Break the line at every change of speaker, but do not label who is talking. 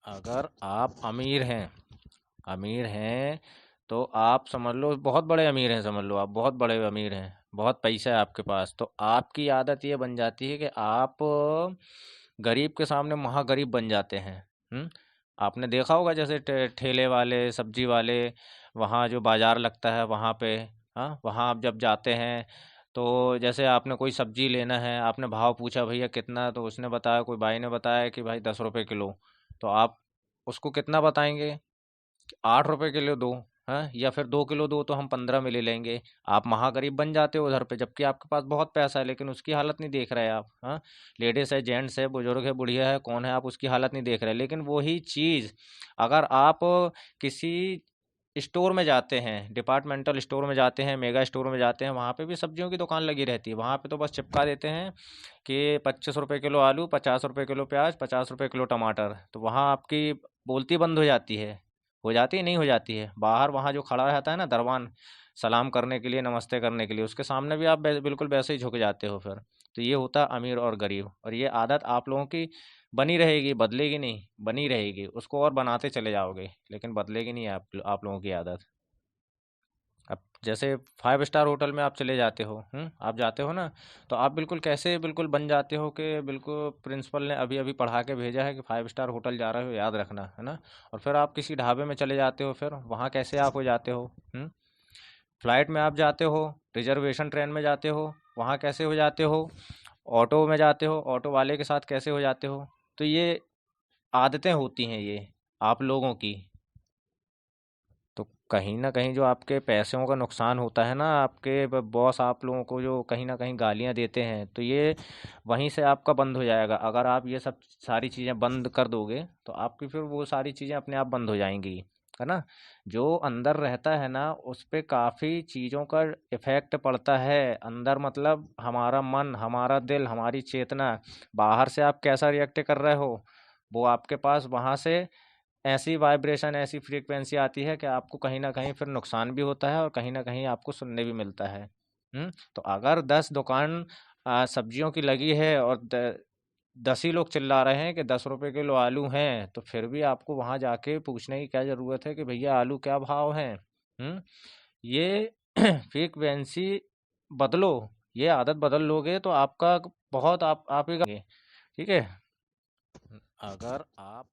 अगर आप अमीर हैं तो आप समझ लो बहुत बड़े अमीर हैं, समझ लो आप बहुत बड़े अमीर हैं, बहुत पैसा है आपके पास, तो आपकी आदत ये बन जाती है कि आप गरीब के सामने महागरीब बन जाते हैं। हम्म। आपने देखा होगा जैसे ठेले वाले, सब्जी वाले, वहाँ जो बाजार लगता है वहाँ पे, हाँ वहाँ आप जब जाते हैं तो जैसे आपने कोई सब्जी लेना है, आपने भाव पूछा भैया कितना, तो उसने बताया, कोई भाई ने बताया कि भाई 10 रुपए किलो, तो आप उसको कितना बताएंगे? 8 रुपए किलो दो, हाँ, या फिर 2 किलो दो तो हम 15 में ले लेंगे। आप महागरीब बन जाते हो उधर पे, जबकि आपके पास बहुत पैसा है, लेकिन उसकी हालत नहीं देख रहे आप, हाँ। लेडीज है, जेंट्स है, बुजुर्ग है, बुढ़िया है, कौन है, आप उसकी हालत नहीं देख रहे। लेकिन वही चीज अगर आप किसी स्टोर में जाते हैं, डिपार्टमेंटल स्टोर में जाते हैं, मेगा स्टोर में जाते हैं, वहाँ पे भी सब्जियों की दुकान लगी रहती है, वहाँ पे तो बस चिपका देते हैं कि 25 रुपए किलो आलू, 50 रुपए किलो प्याज, 50 रुपए किलो टमाटर, तो वहाँ आपकी बोलती बंद हो जाती है, नहीं हो जाती है। बाहर वहाँ जो खड़ा रहता है ना दरवान, सलाम करने के लिए, नमस्ते करने के लिए, उसके सामने भी आप बिल्कुल वैसे ही झुक जाते हो फिर। तो ये होता है अमीर और गरीब, और ये आदत आप लोगों की बनी रहेगी, बदलेगी नहीं, बनी रहेगी, उसको और बनाते चले जाओगे, लेकिन बदलेगी नहीं आप लोगों की आदत। अब जैसे 5 स्टार होटल में आप चले जाते हो, आप जाते हो ना, तो आप बिल्कुल कैसे बिल्कुल बन जाते हो कि बिल्कुल प्रिंसिपल ने अभी अभी पढ़ा के भेजा है कि 5 स्टार होटल जा रहे हो, याद रखना है ना। और फिर आप किसी ढाबे में चले जाते हो, फिर वहाँ कैसे आप हो जाते हो, फ्लाइट में आप जाते हो, रिजर्वेशन ट्रेन में जाते हो, वहाँ कैसे हो जाते हो, ऑटो में जाते हो, ऑटो वाले के साथ कैसे हो जाते हो। तो ये आदतें होती हैं ये आप लोगों की। तो कहीं न कहीं जो आपके पैसों का नुकसान होता है ना, आपके बॉस आप लोगों को जो कहीं न कहीं गालियाँ देते हैं, तो ये वहीं से आपका बंद हो जाएगा। अगर आप ये सब सारी चीज़ें बंद कर दोगे, तो आपकी फिर वो सारी चीज़ें अपने आप बंद हो जाएंगी, है ना। जो अंदर रहता है ना, उस पे काफ़ी चीज़ों का इफेक्ट पड़ता है अंदर, मतलब हमारा मन, हमारा दिल, हमारी चेतना। बाहर से आप कैसा रिएक्ट कर रहे हो, वो आपके पास वहाँ से ऐसी वाइब्रेशन, ऐसी फ्रीक्वेंसी आती है कि आपको कहीं न कहीं फिर नुकसान भी होता है और कहीं न कहीं आपको सुनने भी मिलता है। तो अगर 10 दुकान सब्जियों की लगी है और 10 ही लोग चिल्ला रहे हैं कि 10 रुपए किलो आलू हैं, तो फिर भी आपको वहाँ जाके पूछने की क्या ज़रूरत है कि भैया आलू क्या भाव हैं? ये फ्रीक्वेंसी बदलो, ये आदत बदल लोगे तो आपका बहुत आप ही का, ठीक है? अगर आप